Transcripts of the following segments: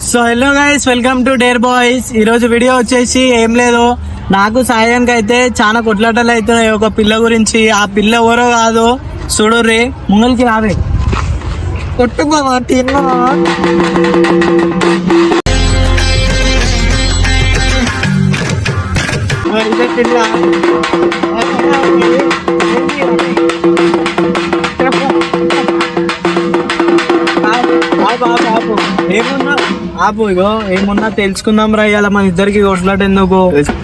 So hello guys, welcome to dare boys. ఈ రోజు video వచ్చేసి ఏం లేదు, నాకు సాయానికి అయితే చాలా కొట్లాటలు అవుతున్నాయి ఒక పిల్ల గురించి. ఆ పిల్ల ఎవరో కాదు, చూడు రే ముంగల్కి రావే కొట్టుకోవా తిన్నా. ఏమున్నా తెలుసుకుందాం రా, ఇలా మన ఇద్దరికి కొట్లాట ఎందుకు.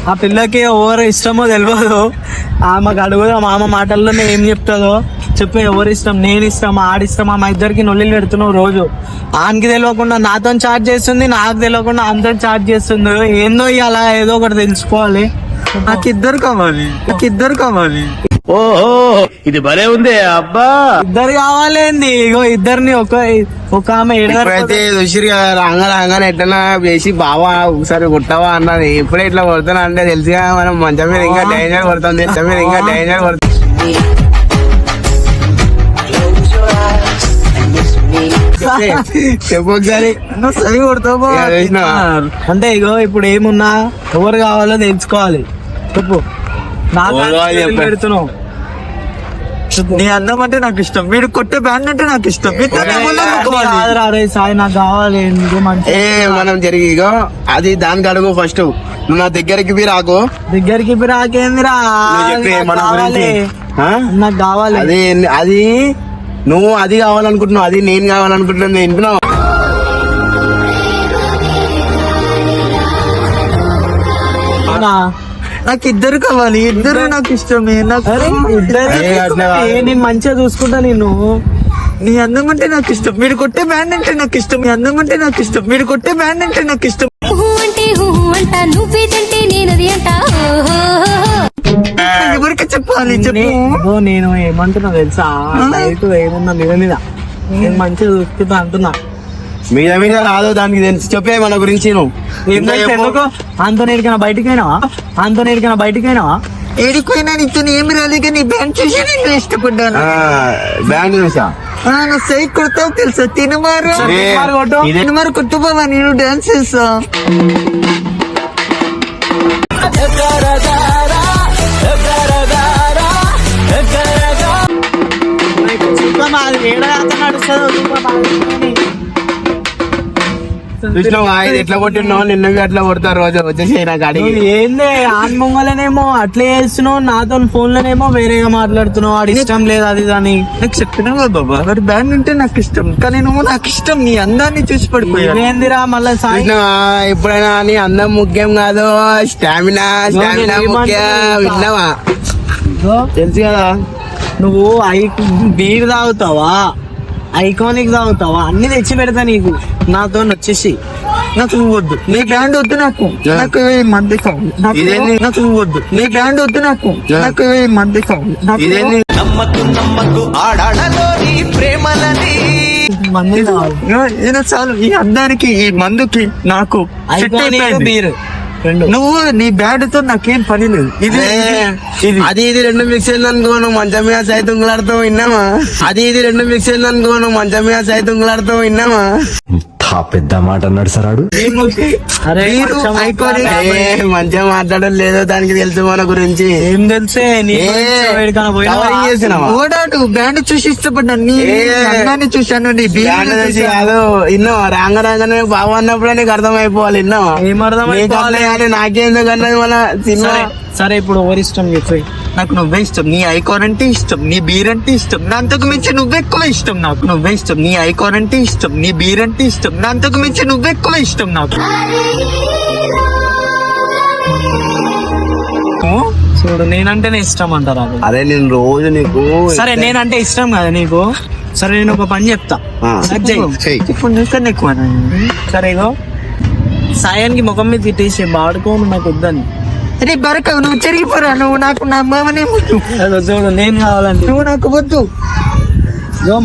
ఆ పిల్లకి ఎవరు ఇష్టమో తెలియదు, ఆమెకు అడుగుదాం. ఆమె మాటల్లోనే ఏం చెప్తుందో చెప్పు. ఎవరు ఇష్టం, నేను ఇష్టమా ఆడిష్టమా? మా ఇద్దరికి నొల్లిలు పెడుతున్నావు రోజు. ఆమెకి తెలియకుండా నాతో చాట్ చేస్తుంది, నాకు తెలియకుండా ఆమెతో చాట్ చేస్తుంది. ఏందో అలా ఏదో ఒకటి తెలుసుకోవాలి. నాకు ఇద్దరు కావాలి. ఓహో, ఇది భలే ఉంది అబ్బా. ఇద్దరు కావాలేంది? ఇగో ఇద్దరిని ఒక ఆమె అయితే రాగానే ఎట్లా వేసి బావా ఒకసారి కొట్టావా అన్నది. ఎప్పుడే ఇట్లా కొడుతున్నా అంటే తెలుసుగా, మనం మంచం మీద ఇంకా డేంజర్ కొడుతుంది, మంచం మీద ఇంకా డేంజర్ కొడుతుంది. చెప్పు ఒకసారి. అంటే ఇగో ఇప్పుడు ఏమున్నా ఎవరు కావాలో తెలుసుకోవాలి. చెప్పు. పెడుతున్నావు. నీ అందం అంటే నాకు ఇష్టం, వీడు కొట్టే బ్యాండ్ అంటే నాకు ఇష్టం. సాయి నాకు కావాలి. మనం జరిగిగో అది దానికి అడుగు. ఫస్ట్ నువ్వు నా దగ్గరికి రాకు. దగ్గరికి రాకేందిరా, నాకు కావాలి. అది నువ్వు అది కావాలనుకుంటున్నావు, అది నేను కావాలనుకుంటున్నాను. వింటున్నావు? నాకు ఇద్దరు కావాలి, ఇద్దరు నాకు ఇష్టమే. నేను మంచిగా చూసుకుంటా నేను. నీ అందం అంటే నాకు ఇష్టం, మీరు కొట్టే బ్యాండ్ అంటే నాకు ఇష్టం. నీ అందం అంటే నాకు ఇష్టం, మీరు కొట్టే బ్యాండ్ అంటే నాకు ఇష్టం. ఎవరికి చెప్పాలి చెప్పు. నేను ఏమంటున్నా తెలుసా, ఏమన్నా మీద మీద నేను మంచిగా చూసుకుంటా అంటున్నా. మీద మీద రాదు, దానికి తెలుసు. చెప్పే మన గురించి నువ్వు. అంత నేడికైనా బయటికైనా ఏడిపోయినా నీతో ఏమి రాలేక నీ బ్యాండ్ చూసి నేను ఇష్టపడ్డాను. బ్యాండ్ చూసా సై కొడతావు తెలుసా? తినమారు కొట్టుకోవా, నేను డాన్స్ చేస్తా. ఎట్లా కొట్టినావు? నిన్న అట్లా కొడతారు రోజు వచ్చేసి ఏంది ఆన్ మొంగలనేమో అట్లే చేస్తున్నావు, నాతో ఫోన్ లోనేమో వేరేగా మాట్లాడుతున్నావు. వాడు ఇష్టం లేదు అది దాని. నాకు చెప్పినా బాబా, వాడి బ్యాండ్ అంటే నాకు ఇష్టం, కానీ నువ్వు నాకు ఇష్టం. నీ అందాన్ని చూసి పడిపోయిందిరా మళ్ళా. ఎప్పుడైనా నీ అందం ముఖ్యం కాదు, స్టామినా ముఖ్యం. విన్నావా? తెలుసు కదా. నువ్వు బీర్ తాగుతావా, ఐకానిక్ తాగుతావా, అన్ని తెచ్చి పెడతా నీకు. నాతో వచ్చేసి నాకు నువ్వు వద్దు, నీ బ్యాండ్ వద్దు, నాకు మంది కావాలి. నాకు నువ్వు వద్దు, నీ బ్యాండ్ వద్దు, నాకు మంది కావాలి. మంది కావాలి చాలు. ఈ అందరికి, ఈ మందుకి నాకు బీర్. నువ్వు నీ బ్యాడ్ తో నాకేం పని లేదు. అది ఇది రెండు మిక్స్ అయిందనుకో, నువ్వు మంచం మీద సైతుంగులాడుతూ విన్నామా? అది ఇది రెండు మిక్స్ అయిందనుకో, నువ్వు మంచం మీద సైతుంగులాడుతూ విన్నామా? పెద్ద మాట అన్నాడు సరాడు. మంచిగా మాట్లాడడం లేదో దానికి తెలుసు మన గురించి. ఏం తెలుసే? ఓడాడు బ్యాండ్ చూసి ఇష్టపడ్డాను, నీ అందాన్ని చూశాను. నీ బ్యాండ్ చూసి కాదు. విన్నావా? రాగానే బాబు అన్నప్పుడే నీకు అర్థమైపోవాలి. విన్నావా? ఏమర్థం? నాకేందుకన్నది మన సినిమా. సరే ఇప్పుడు ఎవరి ఇష్టం చెప్పి. నాకు నువ్వే ఇష్టం, నీ ఐకాన్ అంటే ఇష్టం, నీ బీర్ అంటే ఇష్టం, అంతకు మించి నువ్వెక్కువ ఇష్టం. నాకు నువ్వే ఇష్టం, నీ ఐకాన్ అంటే ఇష్టం, నీ బీర్ అంటే ఇష్టం, అంతకు మించి నువ్వెక్కువ ఇష్టం. నాకు చూడు, నేనంటేనే ఇష్టం అంటారా? అదే నేను రోజు నీకు. సరే నేనంటే ఇష్టం కదా నీకు. సరే నేను ఒక పని చెప్తా, ఎక్కువ. సరే ఇగో సాయానికి ముఖం మీద తిట్టేసి బాడుకోను నాకు వద్దని. అరే బరక, నువ్వు చెరిగిపోరా. నువ్వు నాకు నా అమ్మనే ముద్దు. చూడు, నేను కావాలండి, నువ్వు నాకు వద్దు.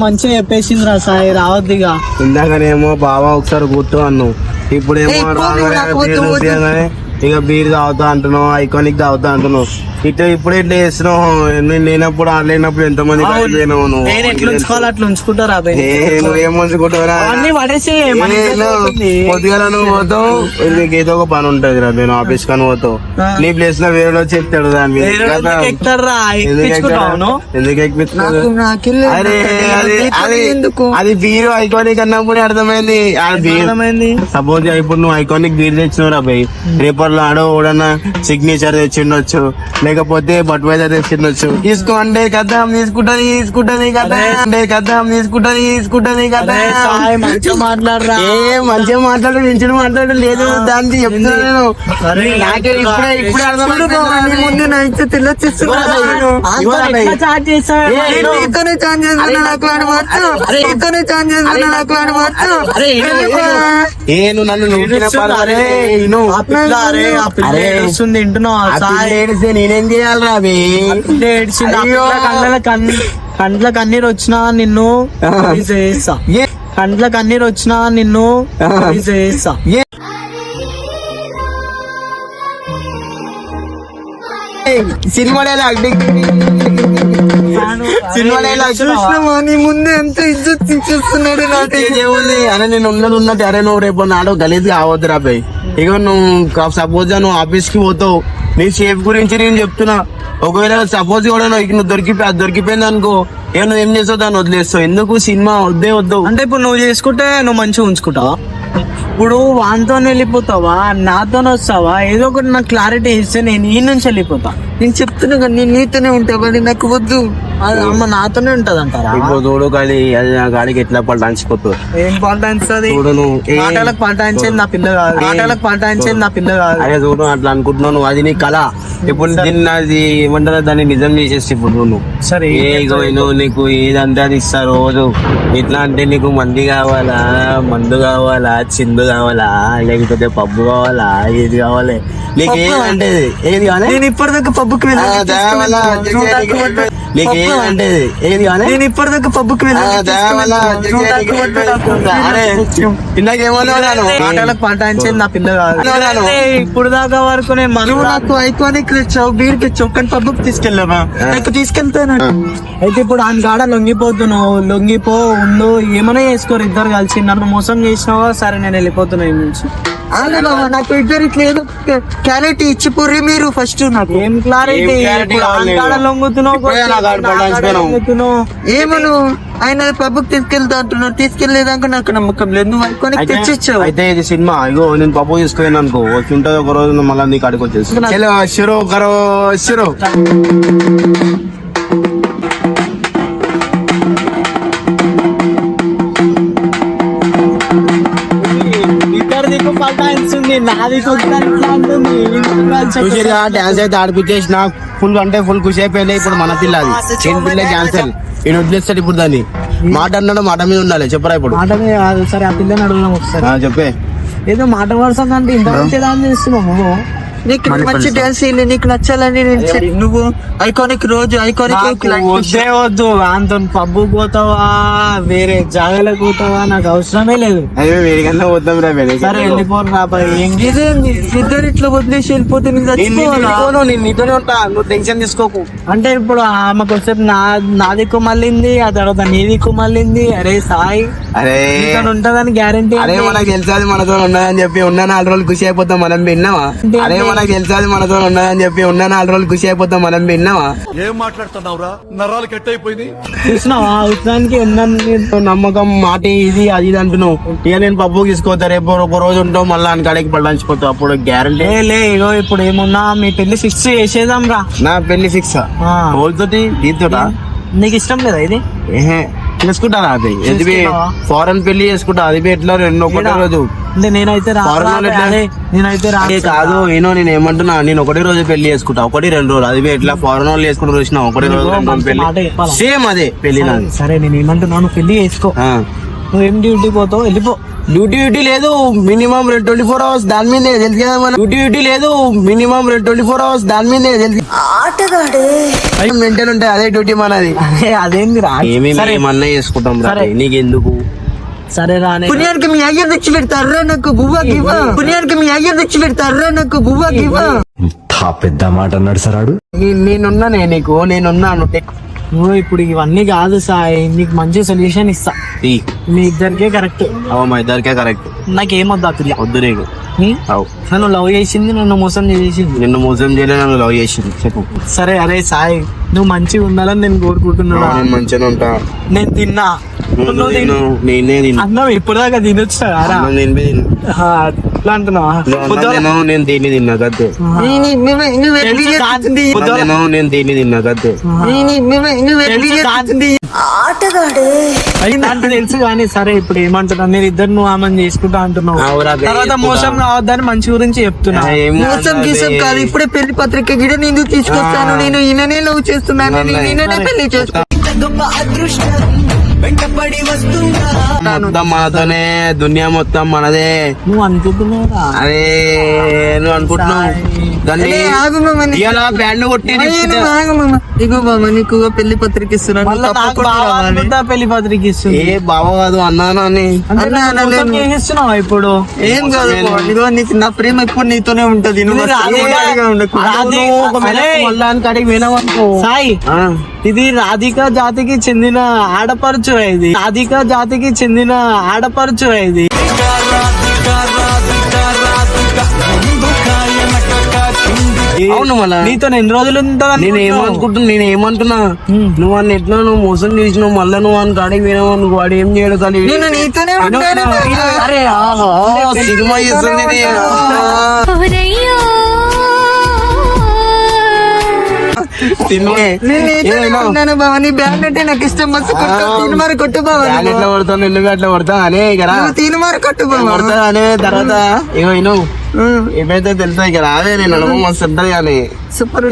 మంచిగా చెప్పేసింది రా సాయి, రావద్దిగా. ఇందాకనేమో బావా ఒకసారి గుర్తు అన్నావు, ఇప్పుడేమో ఇక బీర్ తాగుతా అంటున్నావు, ఐకానిక్ తాగుతా అంటున్నావు. ఇట్లా ఇప్పుడు ఇట్లా చేస్తున్నావు. నేను లేనప్పుడు ఆడ లేనప్పుడు ఎంత మంది నేను ఎట్లా ఉంచుకోవాలి అట్లా ఉంచుకుంటారా అబ్బాయి? నువ్వేం మంచుకుంటావురా? అన్ని పడేసి పొద్దుగాల నువ్వు పోతావు, నీకు ఏదో ఒక పని ఉంటది రా. నేను ఆఫీస్ కానీ పోతావు, నీ ప్లేస్ లో వేరే చెప్తాడు దాని మీద. ఎక్కుతారా? ఎందుకు ఎక్కిస్తాడు? అరే అది బీరు ఐకానిక్ అన్నప్పుడు అర్థమైంది. సపోజ్ ఇప్పుడు నువ్వు ఐకానిక్ బీర్ తెచ్చినవురా భయ్, పేపర్ లో ఆడో ఓడన్నా సిగ్నేచర్ తెచ్చిండొచ్చు, లేకపోతే బట్వైజర్ తెచ్చిండొచ్చు. తీసుకోండి కదా తీసుకుంటది కదా మంచిగా మాట్లాడరా. ఏ మంచిగా మాట్లాడు, నించుని మాట్లాడు లేదు దానికి చెప్తున్నా నేను. నాకే ఇప్పుడే అర్థమైంది. ముందు నైట్ ఏ నువ్వు నన్ను ఏడిస్తే నేనేం చేయాలి రాబే? కండ్ల కన్నీరు వచ్చినా నిన్ను చేస్తా. కండ్ల కన్నీరు వచ్చినా నిన్ను చేస్తా. సినిమా డైలాగ్ నీ ముందు ఎంత ఇజ్జత్ తీసేస్తున్నాడు నాకు. ఏముంది అరే నేను ఉన్నట్టు. అరే నువ్వు రేపు నాడు గలీజ్ కావద్దు రాబాయ్. ఇక నువ్వు సపోజ్ నువ్వు ఆఫీస్ కి పోతావు, నీ సేఫ్ గురించి నేను చెప్తున్నా. ఒకవేళ సపోజ్ కూడా నువ్వు దొరికిపోయింది అనుకో, నువ్వు ఏం చేస్తావు? దాన్ని వదిలేస్తావు. ఎందుకు సినిమా వద్దు. అంటే ఇప్పుడు నువ్వు చేసుకుంటే నువ్వు మంచిగా ఉంచుకుంటావా? ఇప్పుడు వానితో వెళ్ళిపోతావా, నాతో వస్తావా? ఏదో ఒకటి నాకు క్లారిటీ ఇస్తే నేను ఈ నుంచి వెళ్ళిపోతా. నేను చెప్తున్నా కదా, నేను నీతోనే ఉంటావా? నాకు వద్దు. అమ్మ నాతోనే ఉంటది అంటారా? ఇప్పుడు చూడు కానీ అది నా గాడికి ఎట్లా పడ్డాంచిపోతుంది. ఏం పంటాయించుతుంది? మాటలకు పంటాయించేది నా పిల్ల కాదు. మాటలకు పంటాయించేది నా పిల్ల కాదు. అదే చూడు అట్లా అనుకుంటున్నావు నువ్వు. అది నీ కళ. ఇప్పుడు దీన్ని అది ఏమంటారో దాన్ని నిజం చేసేసి ఇప్పుడు నువ్వు సరే నువ్వు నీకు ఏదంటే అది ఇస్తా రోజు. ఎట్లా అంటే నీకు మంది కావాలా, మందు కావాలా, చిందు కావాలా, లేకపోతే పబ్బు కావాలా, ఏది కావాలి నీకు? ఏదంటే ఏది కావాలి? నేను ఇప్పటిదాకా పబ్బుకి వెళ్ళి నీకు ఏదంటే ఏది కావాలి? నేను ఇప్పటిదాకా పబ్బుకి వెళ్ళి మాటలకు పంటాయించేది నా పిల్ల కాదు. ఇప్పుడు దాకా వరకు నేను నాకు ఐకానిక్ ఇచ్చావు, బీర్కి ఇచ్చావు, కానీ పబ్బుకి తీసుకెళ్ళావా? నాకు తీసుకెళ్తాను. అయితే ఇప్పుడు ఆయన కాడ లొంగిపోతున్నావు. లొంగిపో ఉండు, ఏమైనా చేసుకోరు ఇద్దరు కలిసి. నన్ను మోసం చేసినావా? సరే నేను వెళ్ళిపోతున్నా ఈ నుంచి. నాకు ఇద్దరికి లేదు క్లారిటీ ఇచ్చిపోర్రి మీరు ఫస్ట్. నాకు ఏం క్లారిటీ? ఏమను ఆయన పబ్బుకి తీసుకెళ్తా అంటున్నావు, తీసుకెళ్లేదాకా నాకు నమ్మకం లేదు. నువ్వు అనుకోని తెచ్చిచ్చావు. అయితే ఇది సినిమా ఇగో నేను పప్పు తీసుకెళ్ళాను అనుకో, వచ్చి ఉంటుంది ఒక రోజు మళ్ళీ నీకు అడిగి వచ్చేసి షురో డాన్స్ అయితే ఆడిపించేసిన ఫుల్ అంటే ఫుల్ ఖుషి అయిపోయింది. ఇప్పుడు మన పిల్ల అది చిన్న పిల్ల క్యాన్సల్. ఈయన వదిలేస్తాడు ఇప్పుడు దాన్ని. మాట అన్నాడు, మాట మీద ఉండాలి. చెప్పరా ఇప్పుడు? మాట మీద సరే, ఆ పిల్లని అడుగుదాం ఒకసారి. చెప్పే. ఏదో మాట వరుస అంటే ఇంత మంచి డాన్స్ చేస్తున్నావు. నీకు మంచి డాన్స్ నీకు నచ్చాలని నువ్వు ఐకానిక్ రోజు ఐకానిక్ వద్దు. అంత పబ్బు పోతావా, వేరే జాగాలకు పోతావా, నాకు అవసరమే లేదు. అయ్యో వేడికన్నా పోతాం రా. సరే వెళ్ళిపోను రాబాయ్. ఇద్దరు ఇట్లా వదిలేసి వెళ్ళిపోతే నేను నీతోనే ఉంటా, నువ్వు టెన్షన్ తీసుకోకు. అంటే ఇప్పుడు ఆమెకు వచ్చేపు నా దిక్కు మళ్ళీంది, ఆ తర్వాత నీ దిక్కు మళ్ళీంది. అరే సాయి, అరే ఉంటదని గ్యారంటీ. అరే మనకు తెలిసాది మనతో ఉన్నదని చెప్పి ఉన్న 4 రోజులు ఖుషి అయిపోతాం మనం విన్నావా? అరే మనకు తెలిసాది మనతో ఉన్నదని చెప్పి ఉన్న 4 రోజులు ఖుషి అయిపోతాం మనం విన్నావా? ఏం మాట్లాడుతున్నావురా? నరాలు కట్ అయిపోయింది. చూసినావా ఉత్సాహానికి నమ్మకం మాట ఇది అది ఇది అంటున్నావు. ఇక నేను పప్పు తీసుకోతా, రేపు ఒక రోజు ఉంటావు మళ్ళీ అని కడకి పడాల్సిపోతావు. అప్పుడు గ్యారంటీ లే. ఇగో ఇప్పుడు ఏమున్నా మీ పెళ్లి ఫిక్స్ చేసేద్దాం రా. నా పెళ్లి ఫిక్స్ తోటి దీంతోటా? నీకు ఇష్టం లేదా ఇది? చేసుకుంటా అది ఫారెన్ పెళ్లి చేసుకుంటా. అది ఎట్లా ఒకటే రోజు నేనైతే కాదు. నేను ఏమంటున్నా, నేను ఒకటే రోజు పెళ్లి చేసుకుంటా, 1-2 రోజులు. అది ఎట్లా ఫారెన్ వాళ్ళు చేసుకుంటూ చూసిన ఒకటే రోజు 2 రోజులు పెళ్లి సేమ్ అదే పెళ్లి. సరే నేను ఏమంటున్నాను, పెళ్లి చేసుకో. నువ్వు ఏం డ్యూటీ పోతావు, వెళ్ళిపో. డ్యూటీ లేదు, మినిమం 24 hours దాని మీదే తెలుసు కదా మనం. డ్యూటీ లేదు, మినిమం 24 hours దాని మీదే తెలుసు. మెంటల్ ఉంటాయి, అదే డ్యూటీ మనది. అదేంది రా, ఏమన్నా చేసుకుంటాం రా, నీకెందుకు? సరే రానే. పుణ్యానికి మీ అయ్య తెచ్చి పెడతారా నాకు బువ్వా గివ్వ? పుణ్యానికి మీ అయ్య తెచ్చి పెడతారా నాకు బువ్వా గివ్వ? పెద్ద మాట అన్నాడు సార్ ఆడు. నేనున్నానే నీకు, నేనున్నాను. నువ్వు ఇప్పుడు ఇవన్నీ కాదు సాయి, నీకు మంచి సొల్యూషన్ ఇస్తా. మీ ఇద్దరికే కరెక్ట్. మా ఇద్దరికే కరెక్ట్. నాకేమొద్దు ఆ పిల్ల. వద్దు నీకు. నన్ను లవ్ చేసింది, నన్ను మోసం చేసింది. నిన్ను మోసం చేయలే, నన్ను లవ్ చేసింది. చెప్పు. సరే అరే సాయి, నువ్వు మంచిగా ఉండాలని నేను కోరుకుంటున్నా. నేను మంచిగా ఉంటా. నేను తిన్నా, నువ్వు తిను. నేనే తిన్నా. అన్నం ఇప్పటిదాకా తినొచ్చు కదా. అట్లా అంటున్నావా? నేను దీన్ని తిన్నా కద్దు. నేను దీన్ని తిన్నా కద్దు. నాకు తెలుసు కానీ సరే ఇప్పుడు ఏమంటున్నావు, నేను ఇద్దరు నువ్వు ఆమెను చేసుకుంటా అంటున్నావు. తర్వాత మోసం కావద్దని మంచి గురించి చెప్తున్నా. మోసం గీసం కాదు, ఇప్పుడే పెళ్లి పత్రిక గిడ నేను తీసుకొస్తాను. నేను ఈయననే లవ్ చేస్తున్నాను, నేను ఈయననే పెళ్లి చేస్తాను. మొత్తం మనతోనే, దునియా మొత్తం మనదే. నువ్వు అనుకుంటున్నావురా? అరే నువ్వు అనుకుంటున్నావు దాన్ని ఇలా బ్యాండ్ కొట్టి ఇగో మామ నీకు పెళ్లి పత్రిక ఇస్తున్నాను. మళ్ళా నాకు బావ అనుకుంటా పెళ్లి పత్రిక ఇస్తుంది. ఏ బావ కాదు అన్నాను అని. ఇస్తున్నావా ఇప్పుడు? ఏం కాదు మామ, ఇదిగో నీకు నా ప్రేమ ఎప్పుడు నీతోనే ఉంటది. నువ్వు సాయి, ఇది రాధిక జాతికి చెందిన ఆడపడుచు. ఇది రాధిక జాతికి చెందిన ఆడపడుచు. ఇది అవును మళ్ళా నీతో ఎన్ని రోజులు ఉంటుందా? నేనేమంటున్నా నువ్వు అన్న ఎట్లా నువ్వు మోసం చేసినావు, మళ్ళా నువ్వు అని కాడికి పోయినావు. నువ్వు వాడు ఏం చేయడు కానీ నేను నీతోనే ఉంటాను. అరే సినిమా చేస్తుంది నీ బ్యాండ్ అంటే నాకు ఇష్టం. మస్తు తీను మరి కొట్టు బావా. ఎట్లా కొడతాను, ఎందుకు అట్లా కొడతా అనే కదా. తీను మరి కొట్టు బావా. కొడతా అనే తర్వాత ఏమో నువ్వు ఏమైతే తెలుసా ఇక రావే. నేను అనుభవం మస్తు ఉంటది కానీ సూపర్.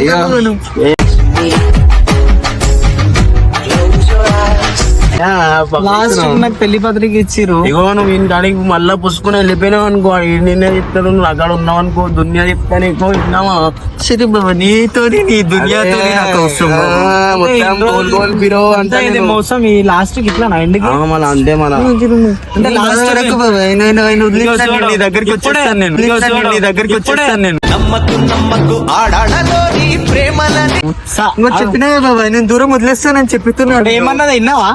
లాస్ట్ నాకు పెళ్లి పత్రిక ఇచ్చిర్రు. ఇగో నువ్వు ఈయన కాడికి మళ్ళా పుసుకుని వెళ్ళిపోయినావు అనుకో, నిన్నే చెప్తాను. నువ్వు అక్కడ ఉన్నావు అనుకో, దునియా చెప్తాను ఎక్కువ విన్నావా. సరే బాబా, నీతోని నీ దునియాతో నాకు అవసరం. మొత్తం గోల్ గోల్ బిరో అంటే ఇది మోసం. ఈ లాస్ట్ కి ఇట్లా ఎండుకి మళ్ళా అంతే మన అంటే లాస్ట్ వరకు బాబా వదిలేస్తాను. నీ దగ్గరికి వచ్చేస్తాను నేను. నీ దగ్గరికి వచ్చేస్తాను నేను. చెప్పినా బాబా, నేను దూరం వదిలేస్తానని చెప్తున్నాడు. ఏమన్నది విన్నావా?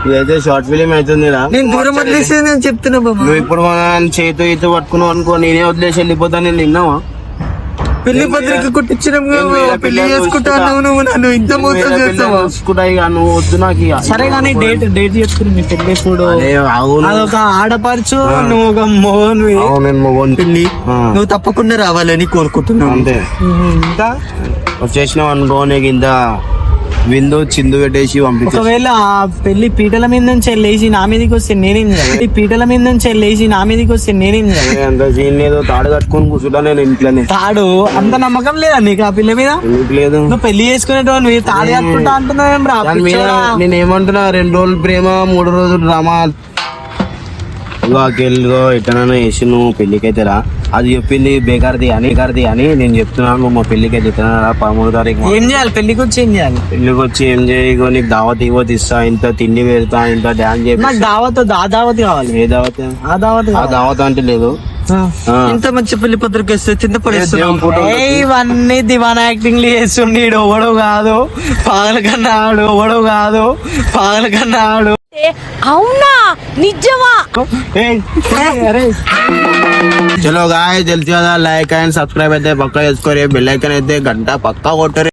ఇదైతే షార్ట్ ఫిలిం అవుతుందిరా. నేను దూరం వదిలేస్తానని చెప్తున్నా బాబా. నువ్వు ఇప్పుడు మన చేతితో ఈత పట్టుకున్నావు అనుకో, నేనే వదిలేసి వెళ్ళిపోతాను. నేను విన్నావా? పెళ్లి పత్రిక కుట్టించడం పెళ్లి చేసుకుంటా అన్నావు నువ్వు. నన్ను ఇంత మోసం చేస్తావా? నువ్వు వద్దు నాకు ఇక. సరే కానీ డేట్ చెప్తున్నా మీ పెళ్లి ఎప్పుడు? అదొక ఆడపరచు, నువ్వు ఒక మోహన్. నేను మొగోని పెళ్లి నువ్వు తప్పకుండా రావాలని కోరుకుంటున్నావు. అంతే. ఇంకా వచ్చేసినావు అనుకో, నీకు ఇంత విందు చిందు పెట్టేసి పంపించు. ఒకవేళ ఆ పెళ్లి పీటల మీద నుంచి వెళ్ళేసి నా మీదకి వస్తే నేనేం చేయాలి? పీటల మీద నుంచి వెళ్ళేసి నా మీదకి వస్తే నేనేం చేయాలి? అంత సీన్ లేదు, తాడు కట్టుకొని కూర్చుంటా నేను ఇంట్లోనే. తాడు అంత నమ్మకం లేదా నీకు ఆ పిల్ల మీద? ఎందుకు లేదు? నువ్వు పెళ్లి చేసుకునేటో నువ్వు తాడు కట్టుకుంటా అంటున్నావు. దాని మీద నేను ఏమంటున్నా, 2 రోజులు ప్రేమ 3 రోజులు డ్రామా. ఇగో అకెళ్ళిగో ఎట్టనైనా వేసి నువ్వు పెళ్లికైతే రా. అది చెప్పింది బేకార్ది అని నేను చెప్తున్నాను. నువ్వు మా పెళ్లికైతే రా 13వ తారీఖు. ఏం చేయాలి? పెళ్లికి వచ్చి ఏం చేయాలి? పెళ్లికి వచ్చి ఏం చేయగో, నీకు దావత్ ఇవ్వత్ ఇస్తా, ఇంత తిండి పెడతా, ఇంత డాన్స్ చేస్తా. నాకు దావత్ ఆ దావత్ కావాలి. ఏ దావత్? ఆ దావత్ ఆ దావత్ అంటే లేదు. ఇంత మంచి పెళ్లి పత్రిక ఇస్తే కింద పడేస్తున్నావు. ఇవన్నీ దివానా యాక్టింగ్ చేస్తుండే. ఎవడో కాదు పాగల కన్నా ఆడు, ఎవడో కాదు పాగల కన్నా ఆడు. అవునా నిజమా? చలో గాయ్, తెలుసు కదా, లైక్ అండ్ సబ్స్క్రైబ్ అయితే పక్కా చేసుకోరు. బెల్ ఐకాన్ అయితే గంట పక్కా కొట్టరు.